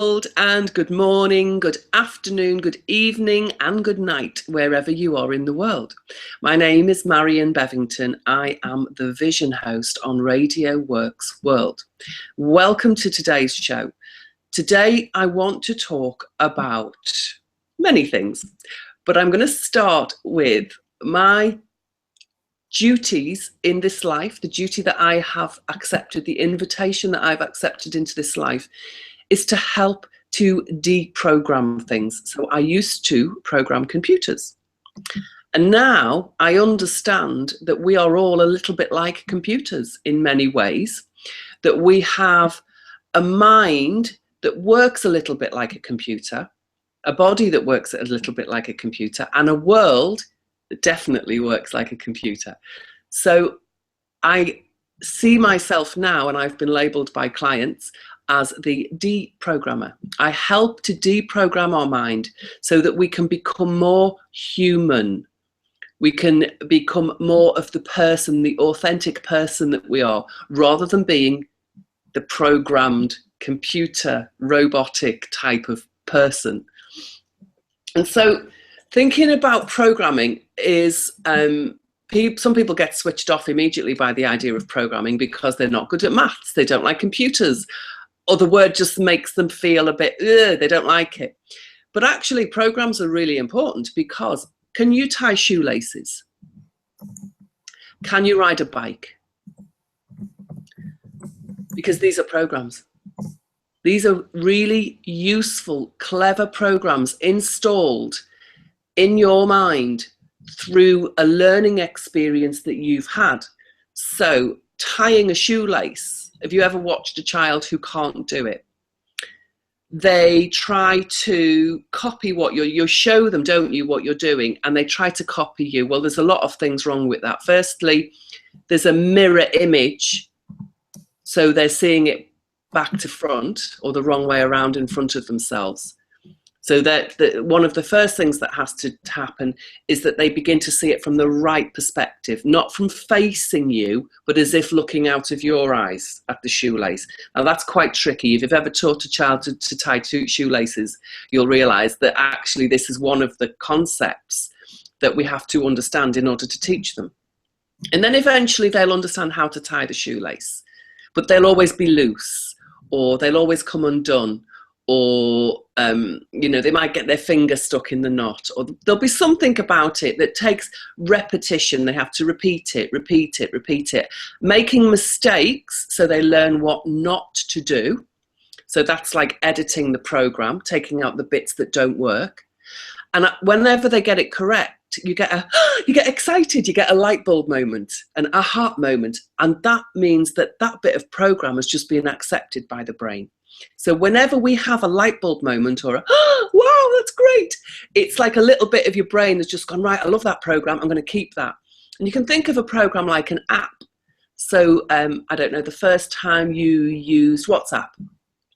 And good morning, good afternoon, good evening, and good night, wherever you are in the world. My name is Marion Bevington. I am the Vision host on Radio Works World. Welcome to today's show. Today, I want to talk about many things, but I'm going to start with my duties in this life, the duty that I have accepted, the invitation that I've accepted into this life, is to help to deprogram things. So I used to program computers. And now I understand that we are all a little bit like computers in many ways, that we have a mind that works a little bit like a computer, a body that works a little bit like a computer, and a world that definitely works like a computer. So I see myself now, and I've been labeled by clients as the deprogrammer. I help to deprogram our mind so that we can become more human. We can become more of the person, the authentic person that we are, rather than being the programmed computer, robotic type of person. And so thinking about programming is, some people get switched off immediately by the idea of programming because they're not good at maths, they don't like computers, or the word just makes them feel a bit, they don't like it. But actually, programs are really important because can you tie shoelaces? Can you ride a bike? Because these are programs. These are really useful, clever programs installed in your mind through a learning experience that you've had. So tying a shoelace, have you ever watched a child who can't do it? They try to copy what you show them, don't you, what you're doing, and they try to copy you. Well, there's a lot of things wrong with that. Firstly, there's a mirror image, so they're seeing it back to front or the wrong way around in front of themselves. So that one of the first things that has to happen is that they begin to see it from the right perspective, not from facing you, but as if looking out of your eyes at the shoelace. Now that's quite tricky. If you've ever taught a child to tie two shoelaces, you'll realize that actually this is one of the concepts that we have to understand in order to teach them. And then eventually they'll understand how to tie the shoelace, but they'll always be loose, or they'll always come undone, or they might get their finger stuck in the knot, or there'll be something about it that takes repetition. They have to repeat it, making mistakes so they learn what not to do. So that's like editing the program, taking out the bits that don't work. And whenever they get it correct, you get excited, you get a light bulb moment, an aha moment, and that means that bit of program has just been accepted by the brain. So whenever we have a light bulb moment or wow, that's great, it's like a little bit of your brain has just gone, right, I love that program, I'm going to keep that. And you can think of a program like an app. So I don't know, the first time you used WhatsApp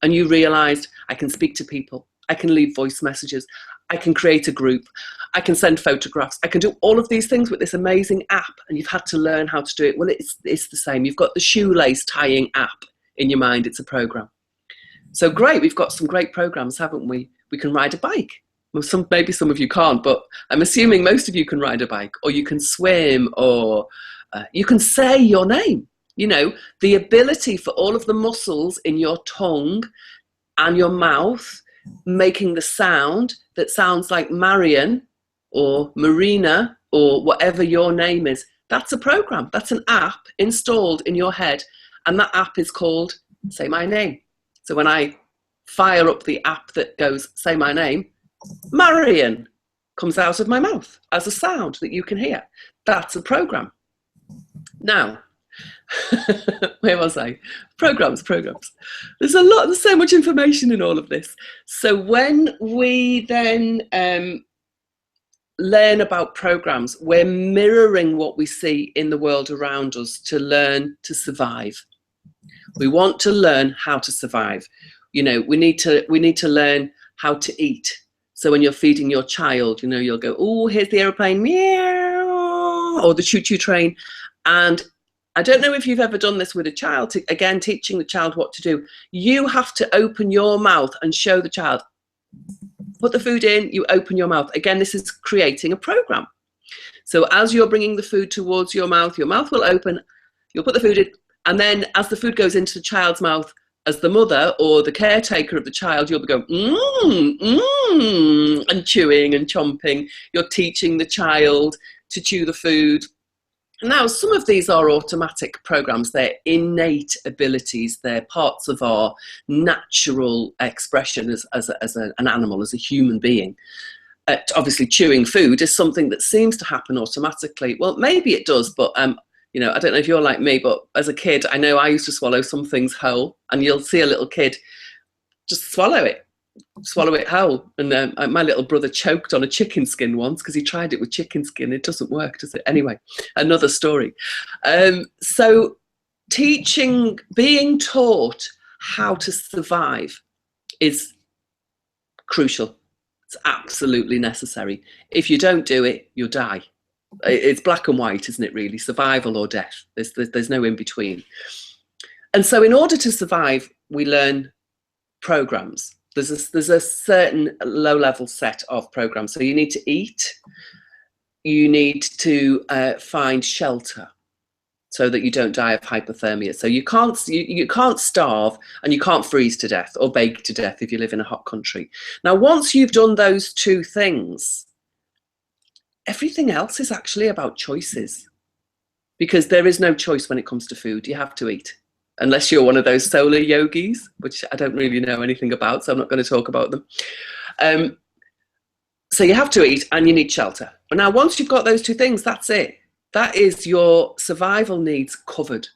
and you realized I can speak to people, I can leave voice messages, I can create a group, I can send photographs, I can do all of these things with this amazing app, and you've had to learn how to do it. Well, it's the same. You've got the shoelace tying app in your mind. It's a program. So great, we've got some great programs, haven't we? We can ride a bike. Well, maybe some of you can't, but I'm assuming most of you can ride a bike, or you can swim, or you can say your name. You know, the ability for all of the muscles in your tongue and your mouth making the sound that sounds like Marion or Marina or whatever your name is. That's a program. That's an app installed in your head. And that app is called Say My Name. So when I fire up the app that goes, say my name, Marion comes out of my mouth as a sound that you can hear. That's a program. Now, where was I? Programs. There's so much information in all of this. So when we then learn about programs, we're mirroring what we see in the world around us to learn to survive. We want to learn how to survive. We need to learn how to eat. So when you're feeding your child, you'll go, oh, here's the airplane, meow, or the choo-choo train. And I don't know if you've ever done this with a child, again, teaching the child what to do. You have to open your mouth and show the child. Put the food in, you open your mouth. Again, this is creating a program. So as you're bringing the food towards your mouth will open, you'll put the food in, and then as the food goes into the child's mouth, as the mother or the caretaker of the child, you'll be going, and chewing and chomping. You're teaching the child to chew the food. Now, some of these are automatic programs. They're innate abilities. They're parts of our natural expression as an animal, as a human being. Obviously, chewing food is something that seems to happen automatically. Well, maybe it does, but you know, I don't know if you're like me, but as a kid, I know I used to swallow some things whole, and you'll see a little kid just swallow it whole. And my little brother choked on a chicken skin once because he tried it with chicken skin. It doesn't work, does it? Anyway, another story. So being taught how to survive is crucial. It's absolutely necessary. If you don't do it, you'll die. It's black and white, isn't it, really? Survival or death. There's no in between. And so in order to survive, we learn programs. There's a certain low-level set of programs. So you need to eat. You need to find shelter so that you don't die of hypothermia. So you can't starve, and you can't freeze to death or bake to death if you live in a hot country. Now, once you've done those two things, everything else is actually about choices, because there is no choice when it comes to food. You have to eat, unless you're one of those solar yogis, which I don't really know anything about, so I'm not going to talk about them. So you have to eat and you need shelter. But now, once you've got those two things, that's it. That is your survival needs covered,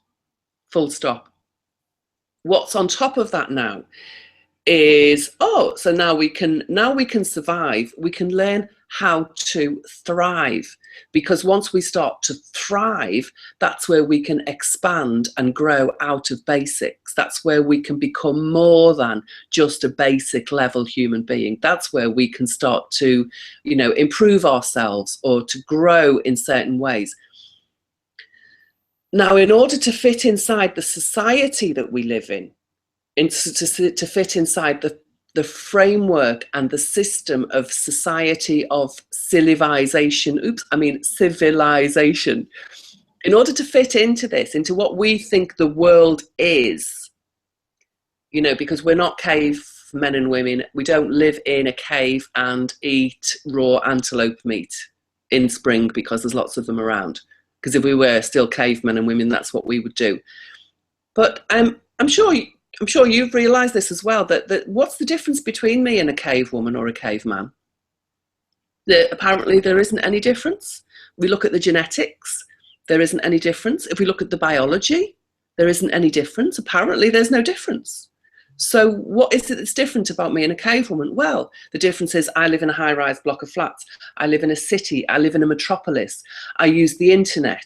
full stop. What's on top of that now is, so now we can survive. We can learn how to thrive, because once we start to thrive, that's where we can expand and grow out of basics. That's where we can become more than just a basic level human being. That's where we can start to, you know, improve ourselves or to grow in certain ways. Now, in order to fit inside the society that we live in, to fit inside the framework and the system of society, of civilization, civilization, in order to fit into this, into what we think the world is, you know, because we're not cave men and women, we don't live in a cave and eat raw antelope meat in spring because there's lots of them around. Because if we were still cavemen and women, that's what we would do. But I'm sure you've realised this as well, that what's the difference between me and a cave woman or a caveman? Apparently there isn't any difference. We look at the genetics, there isn't any difference. If we look at the biology, there isn't any difference. Apparently there's no difference. So what is it that's different about me and a cave woman? Well, the difference is I live in a high-rise block of flats. I live in a city. I live in a metropolis. I use the internet.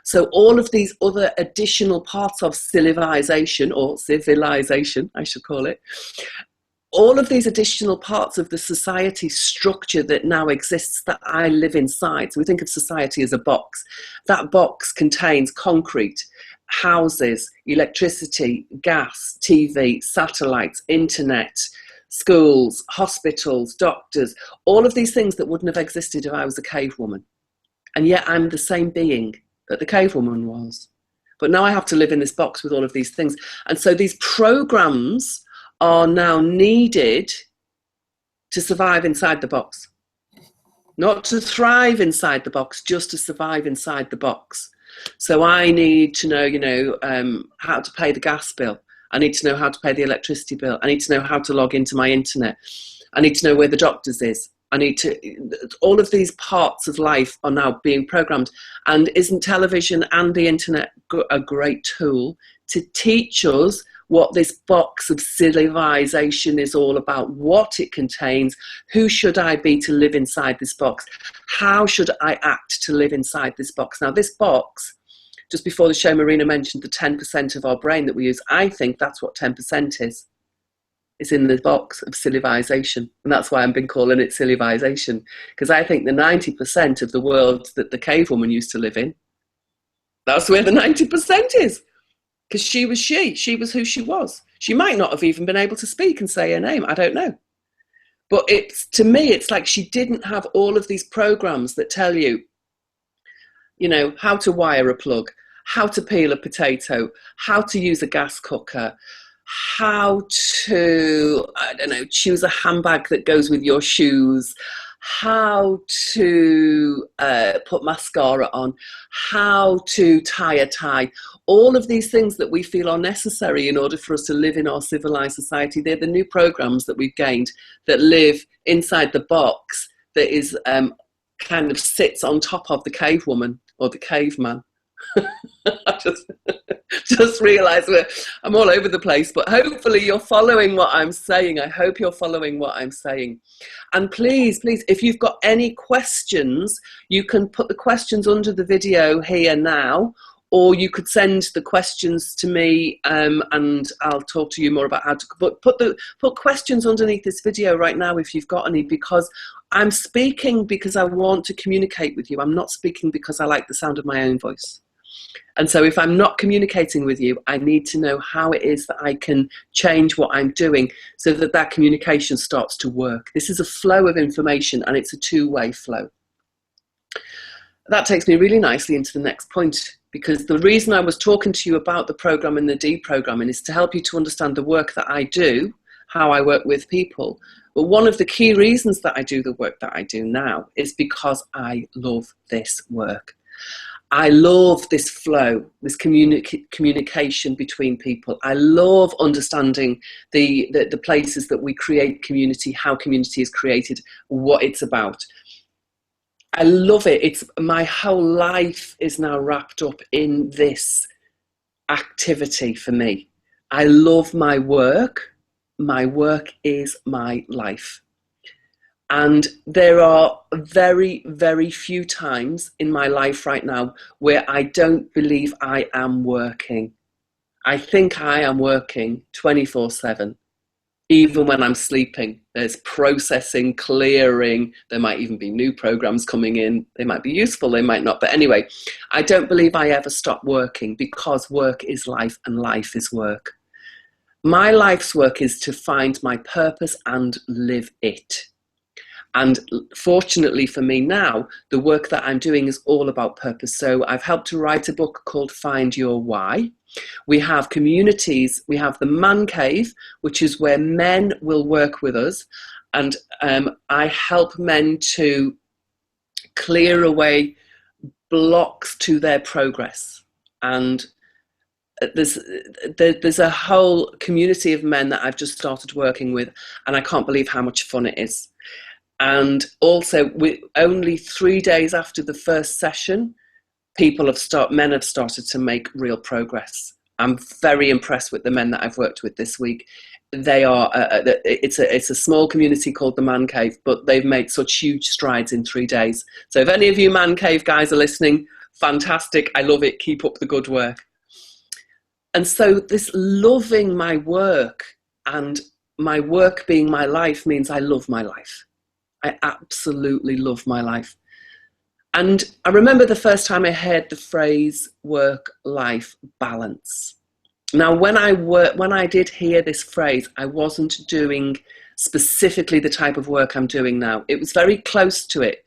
So all of these other additional parts of civilization, or civilization, I should call it, all of these additional parts of the society structure that now exists that I live inside. So we think of society as a box. That box contains concrete, houses, electricity, gas, TV, satellites, internet, schools, hospitals, doctors, all of these things that wouldn't have existed if I was a cave woman. And yet I'm the same being that the cave woman was. But now I have to live in this box with all of these things. And so these programs are now needed to survive inside the box. Not to thrive inside the box, just to survive inside the box. So I need to know, how to pay the gas bill. I need to know how to pay the electricity bill. I need to know how to log into my internet. I need to know where the doctor's is. All of these parts of life are now being programmed. And isn't television and the internet a great tool to teach us what this box of civilization is all about, what it contains, who should I be to live inside this box, how should I act to live inside this box. Now this box, just before the show, Marina mentioned the 10% of our brain that we use. I think that's what 10% is. It's in the box of civilization. And that's why I've been calling it civilization, because I think the 90% of the world that the cave woman used to live in That's where the 90% is. Because she was who she was. She might not have even been able to speak and say her name. I don't know. But it's, to me, it's like she didn't have all of these programs that tell you, you know, how to wire a plug, how to peel a potato, how to use a gas cooker, how to, I don't know, choose a handbag that goes with your shoes, how to put mascara on, how to tie a tie. All of these things that we feel are necessary in order for us to live in our civilized society, they're the new programs that we've gained that live inside the box that is kind of sits on top of the cave woman or the caveman. I just realised I'm all over the place, but hopefully you're following what I'm saying. I hope you're following what I'm saying. And please, if you've got any questions, you can put the questions under the video here now, or you could send the questions to me and I'll talk to you more about how to put questions underneath this video right now if you've got any, because I'm speaking because I want to communicate with you. I'm not speaking because I like the sound of my own voice. And so if I'm not communicating with you, I need to know how it is that I can change what I'm doing so that that communication starts to work. This is a flow of information and it's a two-way flow. That takes me really nicely into the next point, because the reason I was talking to you about the program and the deprogramming is to help you to understand the work that I do, how I work with people. But one of the key reasons that I do the work that I do now is because I love this work. I love this flow, this communication between people. I love understanding the places that we create community, how community is created, what it's about. I love it. It's my whole life is now wrapped up in this activity for me. I love my work. My work is my life. And there are very, very few times in my life right now where I don't believe I am working. I think I am working 24/7. Even when I'm sleeping, there's processing, clearing. There might even be new programs coming in. They might be useful, they might not. But anyway, I don't believe I ever stop working, because work is life and life is work. My life's work is to find my purpose and live it. And fortunately for me now, the work that I'm doing is all about purpose. So I've helped to write a book called Find Your Why. We have communities. We have the Man Cave, which is where men will work with us. And I help men to clear away blocks to their progress. And there's a whole community of men that I've just started working with, and I can't believe how much fun it is. And also, only 3 days after the first session, men have started to make real progress. I'm very impressed with the men that I've worked with this week. They are, it's a small community called the Man Cave, but they've made such huge strides in 3 days. So if any of you Man Cave guys are listening, fantastic. I love it. Keep up the good work. And so this loving my work and my work being my life means I love my life. I absolutely love my life. And I remember the first time I heard the phrase work-life balance. Now, when I did hear this phrase, I wasn't doing specifically the type of work I'm doing now. It was very close to it.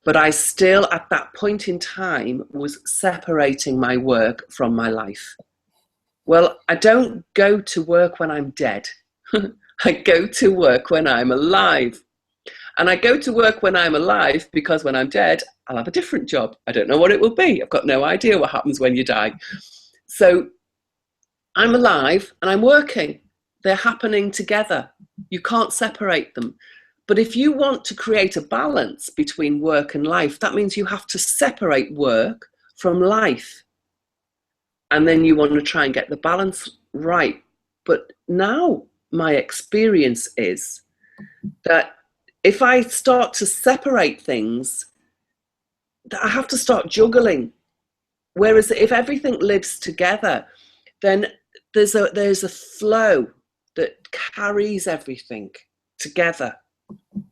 But I still, at that point in time, was separating my work from my life. Well, I don't go to work when I'm dead. I go to work when I'm alive. And I go to work when I'm alive because when I'm dead, I'll have a different job. I don't know what it will be. I've got no idea what happens when you die. So I'm alive and I'm working. They're happening together. You can't separate them. But if you want to create a balance between work and life, that means you have to separate work from life. And then you want to try and get the balance right. But now my experience is that if I start to separate things, I have to start juggling. Whereas if everything lives together, then there's a flow that carries everything together.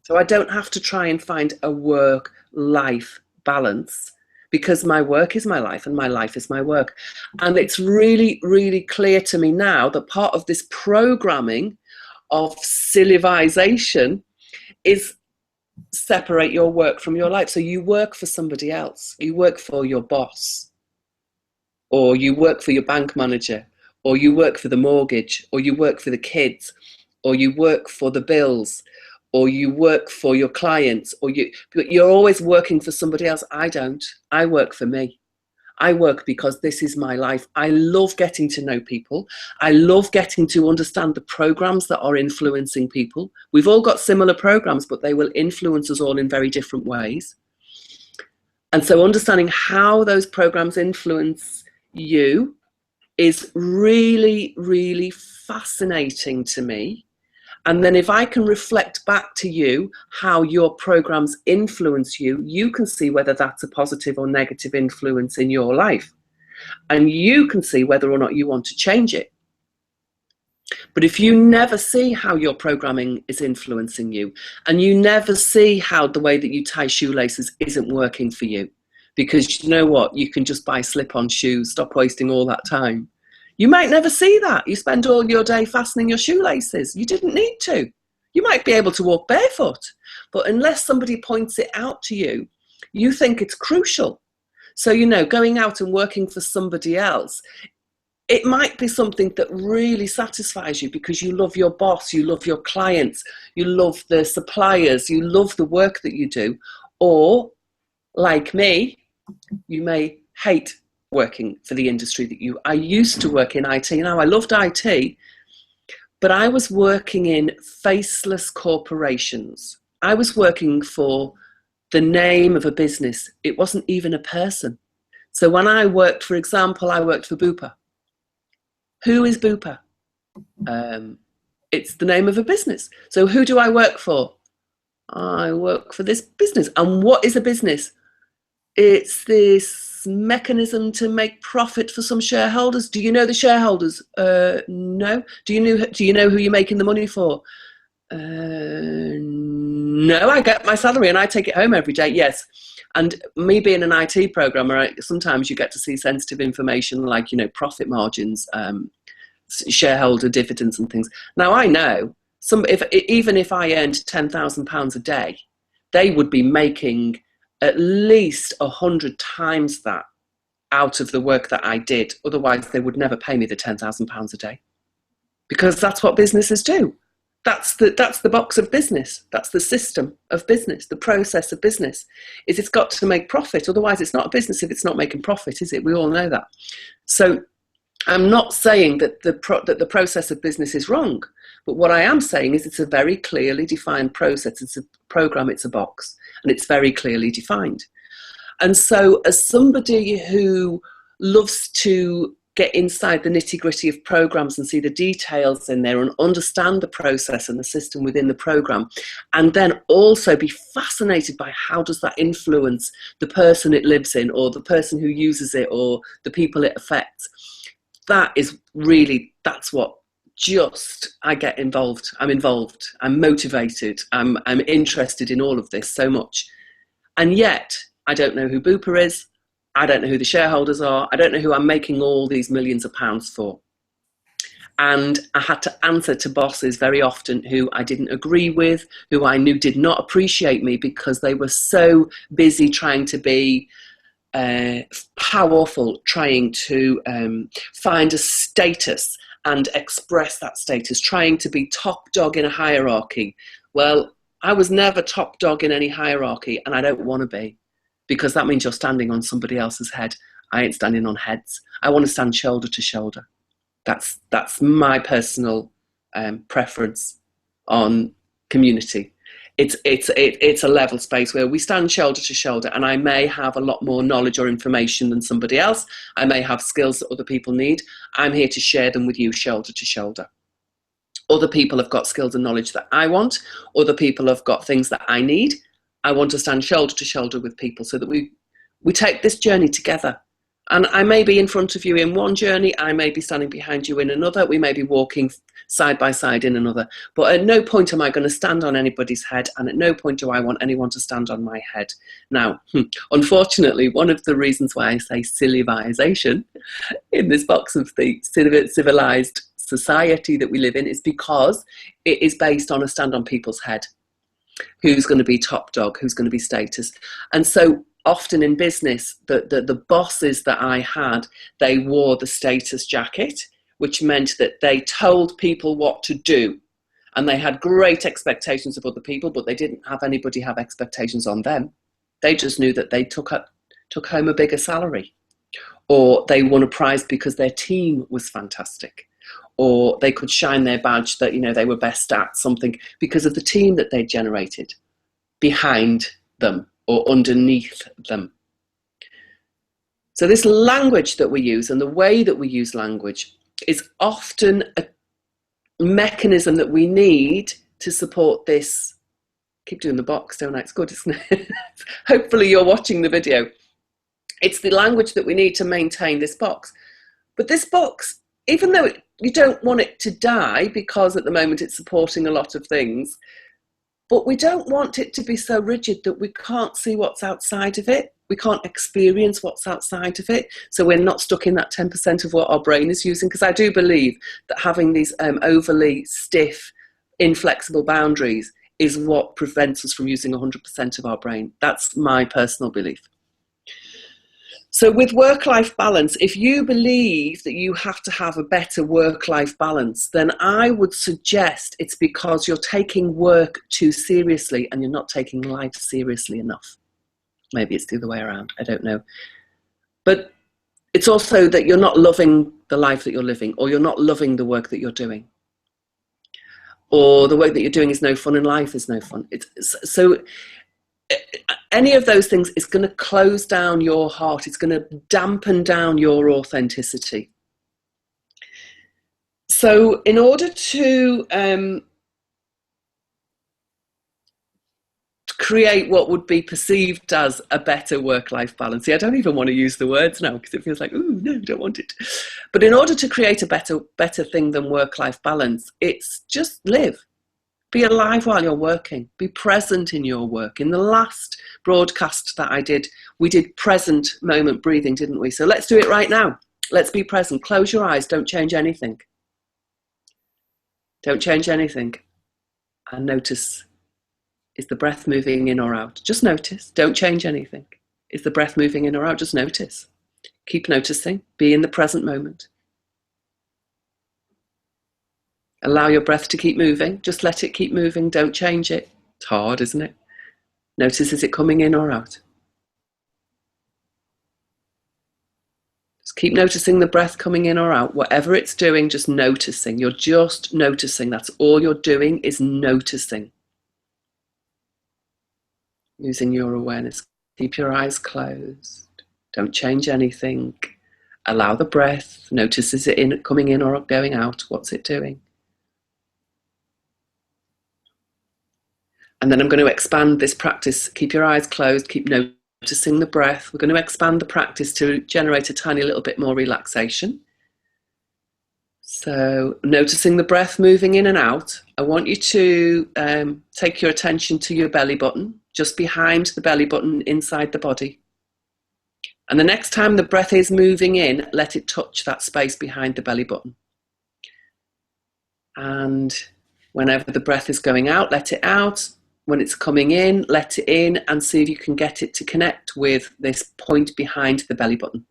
So I don't have to try and find a work-life balance, because my work is my life and my life is my work. And it's really, really clear to me now that part of this programming of civilization is separate your work from your life. So you work for somebody else. You work for your boss, or you work for your bank manager, or you work for the mortgage, or you work for the kids, or you work for the bills, or you work for your clients, or you're always working for somebody else. I don't. I work for me. I work because this is my life. I love getting to know people. I love getting to understand the programs that are influencing people. We've all got similar programs, but they will influence us all in very different ways. And so understanding how those programs influence you is really, really fascinating to me. And then if I can reflect back to you how your programs influence you, you can see whether that's a positive or negative influence in your life. And you can see whether or not you want to change it. But if you never see how your programming is influencing you, and you never see how the way that you tie shoelaces isn't working for you, because you know what, you can just buy slip-on shoes, stop wasting all that time. You might never see that. You spend all your day fastening your shoelaces. You didn't need to. You might be able to walk barefoot, but unless somebody points it out to you, you think it's crucial. So, you know, going out and working for somebody else, it might be something that really satisfies you because you love your boss, you love your clients, you love the suppliers, you love the work that you do. Or, like me, you may hate working for the industry that I used to work in IT. Now, I loved IT, but I was working in faceless corporations. I was working for the name of a business. It wasn't even a person. So when I worked, for example, I worked for Bupa. Who is Bupa? It's the name of a business. So who do I work for? I work for this business. And what is a business? It's this mechanism to make profit for some shareholders. Do you know the shareholders? No. Do you know who you're making the money for? No, I get my salary and I take it home every day. Yes. And me being an IT programmer, sometimes you get to see sensitive information like, you know, profit margins, shareholder dividends and things. Now I know even if I earned £10,000 a day, they would be making at least 100 times that out of the work that I did. Otherwise, they would never pay me the £10,000 a day, because that's what businesses do. That's the box of business. That's the system of business. The process of business is it's got to make profit. Otherwise, it's not a business if it's not making profit, is it? We all know that. So I'm not saying that the process of business is wrong, but what I am saying is it's a very clearly defined process. It's a program, it's a box, and it's very clearly defined. And so as somebody who loves to get inside the nitty-gritty of programs and see the details in there and understand the process and the system within the program, and then also be fascinated by how does that influence the person it lives in, or the person who uses it, or the people it affects, that's what just I get involved. I'm involved. I'm motivated. I'm interested in all of this so much. And yet I don't know who Bupa is. I don't know who the shareholders are. I don't know who I'm making all these millions of pounds for. And I had to answer to bosses very often who I didn't agree with, who I knew did not appreciate me because they were so busy trying to be powerful, trying to find a status and express that status, trying to be top dog in a hierarchy. Well, I was never top dog in any hierarchy, and I don't want to be, because that means you're standing on somebody else's head. I ain't standing on heads. I want to stand shoulder to shoulder. That's my personal preference on community. It's a level space where we stand shoulder to shoulder, and I may have a lot more knowledge or information than somebody else. I may have skills that other people need. I'm here to share them with you shoulder to shoulder. Other people have got skills and knowledge that I want. Other people have got things that I need. I want to stand shoulder to shoulder with people so that we take this journey together. And I may be in front of you in one journey. I may be standing behind you in another. We may be walking side by side in another. But at no point am I going to stand on anybody's head, and at no point do I want anyone to stand on my head. Now, unfortunately, one of the reasons why I say civilization in this box of the civilized society that we live in is because it is based on a stand on people's head. Who's going to be top dog, who's going to be status. And so often in business, the bosses that I had, they wore the status jacket, which meant that they told people what to do. And they had great expectations of other people, but they didn't have anybody have expectations on them. They just knew that they took home a bigger salary, or they won a prize because their team was fantastic, or they could shine their badge that, you know, they were best at something because of the team that they generated behind them or underneath them. So this language that we use and the way that we use language is often a mechanism that we need to support this. Keep doing the box, don't I? It's good, isn't it? Hopefully you're watching the video. It's the language that we need to maintain this box. But this box, even though you don't want it to die, because at the moment it's supporting a lot of things, but we don't want it to be so rigid that we can't see what's outside of it. We can't experience what's outside of it. So we're not stuck in that 10% of what our brain is using. Because I do believe that having these overly stiff, inflexible boundaries is what prevents us from using 100% of our brain. That's my personal belief. So with work-life balance, if you believe that you have to have a better work-life balance, then I would suggest it's because you're taking work too seriously and you're not taking life seriously enough. Maybe it's the other way around, I don't know. But it's also that you're not loving the life that you're living, or you're not loving the work that you're doing. Or the work that you're doing is no fun and life is no fun. So any of those things is going to close down your heart. It's going to dampen down your authenticity. So in order to create what would be perceived as a better work-life balance. See, I don't even want to use the words now because it feels like, ooh, no, I don't want it. But in order to create a better thing than work-life balance, it's just live. Be alive while you're working. Be present in your work. In the last broadcast that I did, we did present moment breathing, didn't we? So let's do it right now. Let's be present. Close your eyes. Don't change anything. Don't change anything. And notice, is the breath moving in or out? Just notice. Don't change anything. Is the breath moving in or out? Just notice. Keep noticing. Be in the present moment. Allow your breath to keep moving. Just let it keep moving. Don't change it. It's hard, isn't it? Notice, is it coming in or out? Just keep noticing the breath coming in or out. Whatever it's doing, just noticing. You're just noticing. That's all you're doing, is noticing. Using your awareness. Keep your eyes closed. Don't change anything. Allow the breath. Notice, is it coming in or going out? What's it doing? And then I'm going to expand this practice. Keep your eyes closed. Keep noticing the breath. We're going to expand the practice to generate a tiny little bit more relaxation. So noticing the breath moving in and out. I want you to take your attention to your belly button, just behind the belly button, inside the body. And the next time the breath is moving in, let it touch that space behind the belly button. And whenever the breath is going out, let it out. When it's coming in, let it in, and see if you can get it to connect with this point behind the belly button.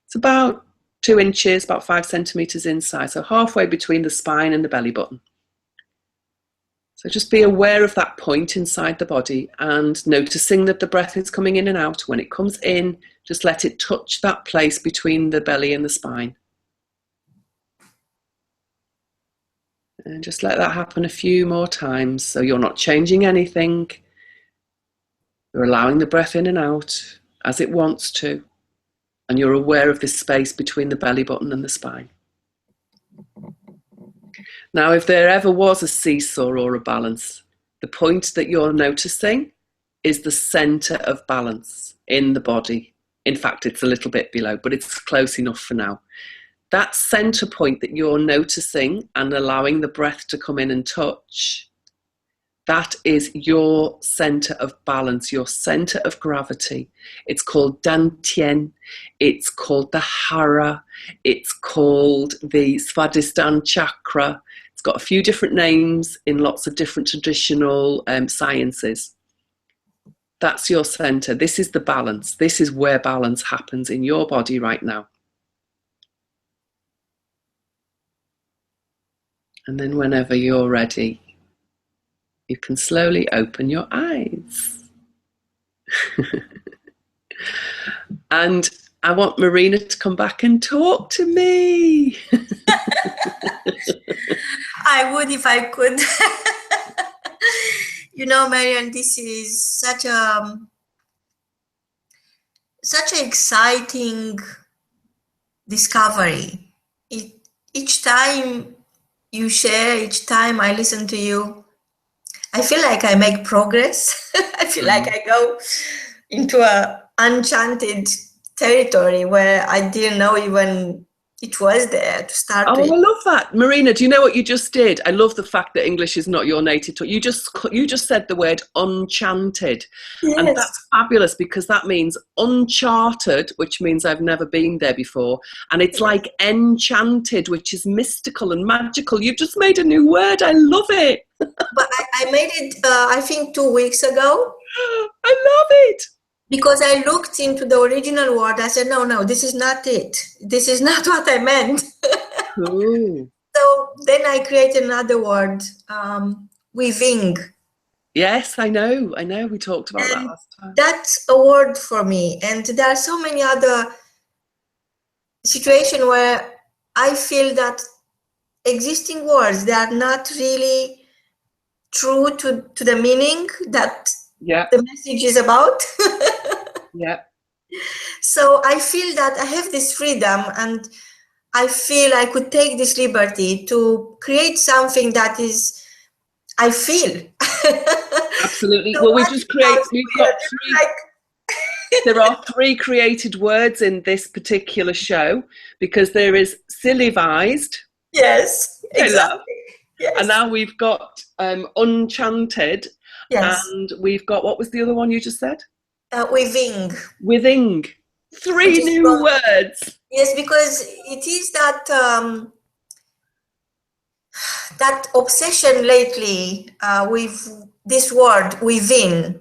It's about 2 inches, about 5 centimeters inside, so halfway between the spine and the belly button. So just be aware of that point inside the body and noticing that the breath is coming in and out. When it comes in, just let it touch that place between the belly and the spine. And just let that happen a few more times. So you're not changing anything. You're allowing the breath in and out as it wants to. And you're aware of this space between the belly button and the spine. Now, if there ever was a seesaw or a balance, the point that you're noticing is the center of balance in the body. In fact, it's a little bit below, but it's close enough for now. that center point that you're noticing and allowing the breath to come in and touch, that is your center of balance, your center of gravity. It's called Dantian, it's called the Hara, it's called the Svadhisthana chakra. It's got a few different names in lots of different traditional sciences. That's your center. This is the balance. This is where balance happens in your body right now. And then whenever you're ready, you can slowly open your eyes. And I want Marina to come back and talk to me. I would if I could. You know, Marian, this is such an exciting discovery. Each time you share, each time I listen to you, I feel like I make progress. I feel like I go into a enchanted territory where I didn't know even it was there to start with. Oh, I love that. Marina, do you know what you just did? I love the fact that English is not your native tongue. You just said the word enchanted. Yes. And that's fabulous, because that means uncharted, which means I've never been there before. And it's like enchanted, which is mystical and magical. You've just made a new word. I love it. But I made it, I think 2 weeks ago. I love it. Because I looked into the original word, I said, no, this is not it. This is not what I meant. Cool. So then I created another word, weaving. Yes, I know. We talked about that last time. That's a word for me. And there are so many other situations where I feel that existing words, they are not really true to the meaning that the message is about. Yeah. So I feel that I have this freedom, and I feel I could take this liberty to create something that is, I feel. Absolutely. So well, we've got there are 3 created words in this particular show, because there is civilized. Yes, exactly. Yes. And now we've got unchanted. Yes. And we've got, what was the other one you just said? Weaving. Weaving. 3 new words. Yes, because it is that that obsession lately with this word within.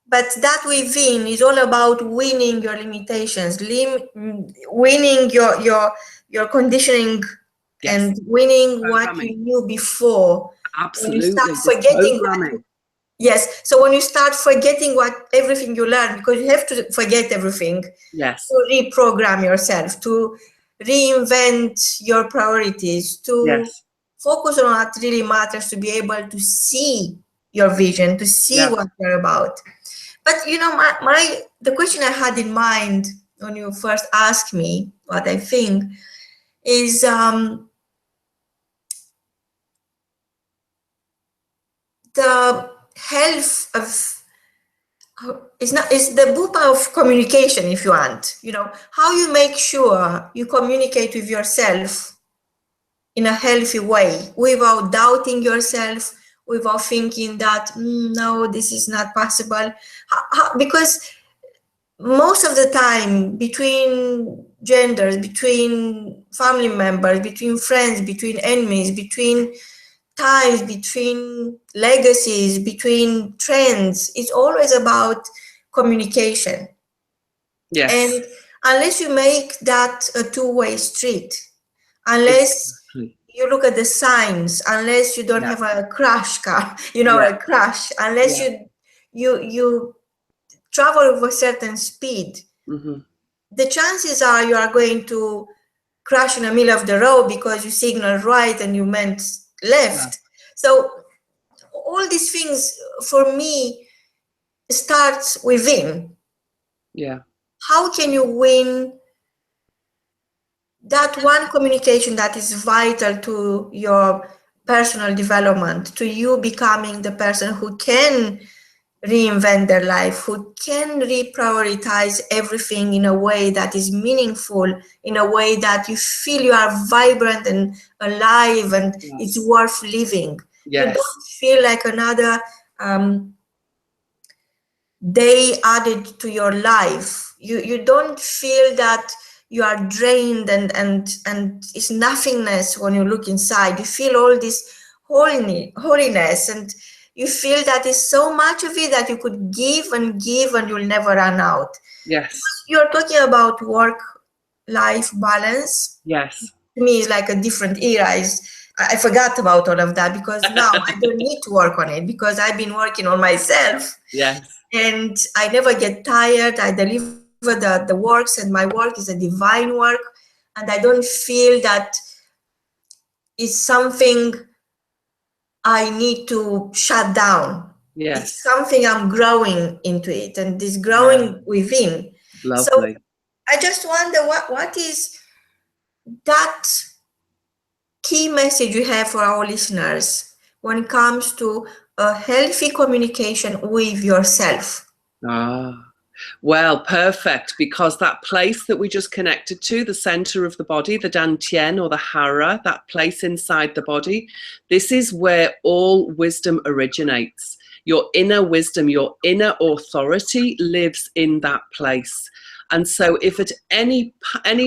But that within is all about winning your limitations, winning your conditioning, and winning what you knew before. Absolutely. When you start forgetting yes. So when you start forgetting everything you learned, because you have to forget everything. Yes. To reprogram yourself, to reinvent your priorities, to focus on what really matters, to be able to see your vision, to see what you're about. But you know, the question I had in mind when you first asked me what I think is the health of is the book of communication, if you want. You know, how you make sure you communicate with yourself in a healthy way without doubting yourself, without thinking that no, this is not possible. Because most of the time, between genders, between family members, between friends, between enemies, between ties, between legacies, between trends, it's always about communication. Yes. And unless you make that a two-way street, unless you look at the signs, unless you don't have a crash car, a crash, unless you travel with a certain speed, the chances are you are going to crash in the middle of the road because you signaled right and you meant left. So all these things for me starts within. Yeah. How can you win that one communication that is vital to your personal development, to you becoming the person who can reinvent their life, who can reprioritize everything in a way that is meaningful, in a way that you feel you are vibrant and alive and it's worth living. You Yes. don't feel like another day added to your life. You don't feel that you are drained and it's nothingness when you look inside. You feel all this holiness, and you feel that is so much of it that you could give and give and you'll never run out. Yes. You're talking about work-life balance. Yes. To me, it's like a different era. I forgot about all of that because now I don't need to work on it because I've been working on myself. Yes. And I never get tired. I deliver the works, and my work is a divine work. And I don't feel that it's something I need to shut down. Yes. It's something I'm growing into it, and this growing within. Lovely. So I just wonder what is that key message you have for our listeners when it comes to a healthy communication with yourself? Well, perfect, because that place that we just connected to, the center of the body, the dantian or the hara, that place inside the body, this is where all wisdom originates. Your inner wisdom, your inner authority lives in that place. And so if at any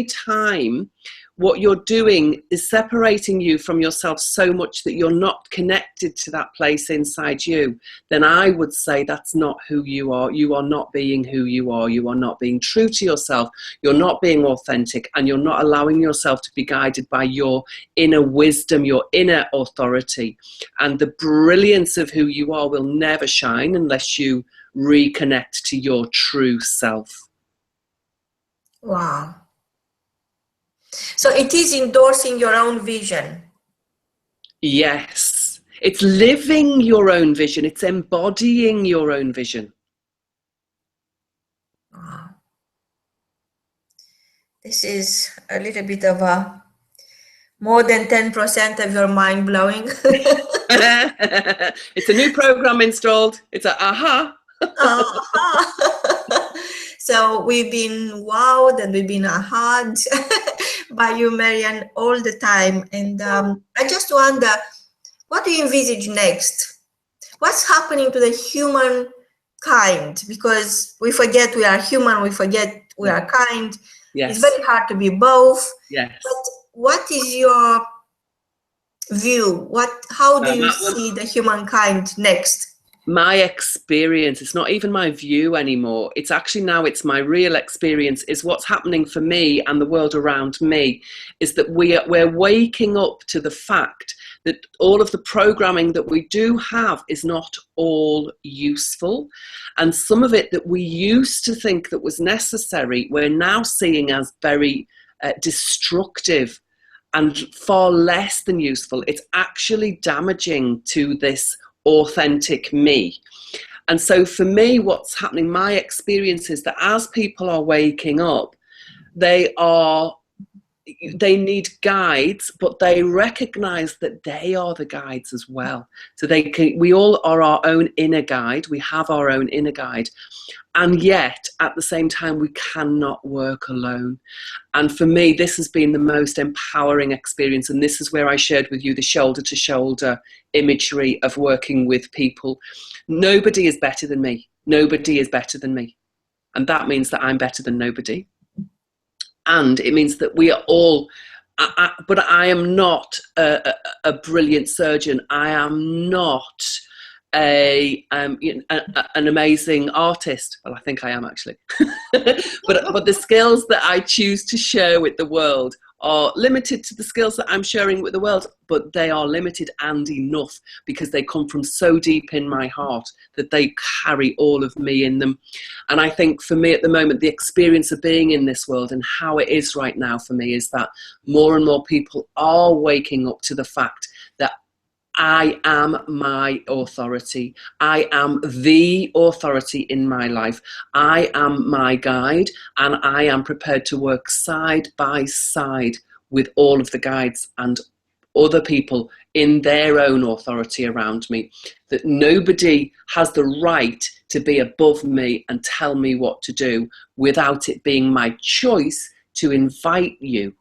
time what you're doing is separating you from yourself so much that you're not connected to that place inside you, then I would say that's not who you are. You are not being who you are. You are not being true to yourself. You're not being authentic, and you're not allowing yourself to be guided by your inner wisdom, your inner authority. And the brilliance of who you are will never shine unless you reconnect to your true self. Wow. So it is endorsing your own vision. Yes. It's living your own vision. It's embodying your own vision. Wow. This is a little bit of a more than 10% of your mind blowing. It's a new program installed. It's a aha. So we've been wowed and we've been ahaed by you, Marianne, all the time. And I just wonder, what do you envisage next? What's happening to the human kind? Because we forget we are human, we forget we are kind. Yes. It's very hard to be both. Yes. But what is your view? How do you see the humankind next? My experience, it's not even my view anymore. It's actually now, it's my real experience, is what's happening for me and the world around me is that we're waking up to the fact that all of the programming that we do have is not all useful. And some of it that we used to think that was necessary, we're now seeing as very destructive and far less than useful. It's actually damaging to this authentic me. And so for me, what's happening, my experience is that as people are waking up, they need guides, but they recognize that they are the guides as well. So we all are our own inner guide. We have our own inner guide. And yet, at the same time, we cannot work alone. And for me, this has been the most empowering experience. And this is where I shared with you the shoulder-to-shoulder imagery of working with people. Nobody is better than me. Nobody is better than me. And that means that I'm better than nobody. And it means that we are all, but I am not a brilliant surgeon. I am not an amazing artist. Well, I think I am actually. but the skills that I choose to share with the world are limited to the skills that I'm sharing with the world, but they are limited and enough because they come from so deep in my heart that they carry all of me in them. And I think for me at the moment, the experience of being in this world and how it is right now for me is that more and more people are waking up to the fact that I am my authority. I am the authority in my life. I am my guide, and I am prepared to work side by side with all of the guides and other people in their own authority around me, that nobody has the right to be above me and tell me what to do without it being my choice to invite you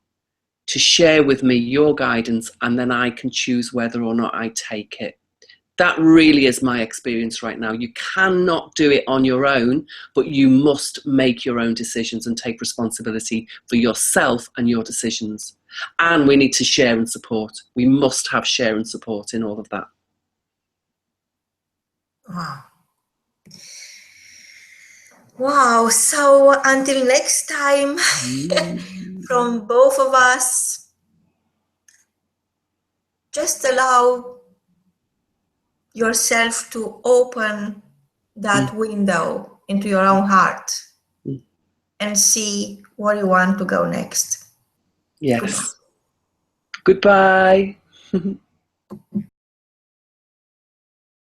to share with me your guidance, and then I can choose whether or not I take it. That really is my experience right now. You cannot do it on your own, but you must make your own decisions and take responsibility for yourself and your decisions. And we need to share and support. We must have share and support in all of that. Wow. Wow. So until next time, from both of us, just allow yourself to open that window into your own heart and see where you want to go next. Yes. Goodbye.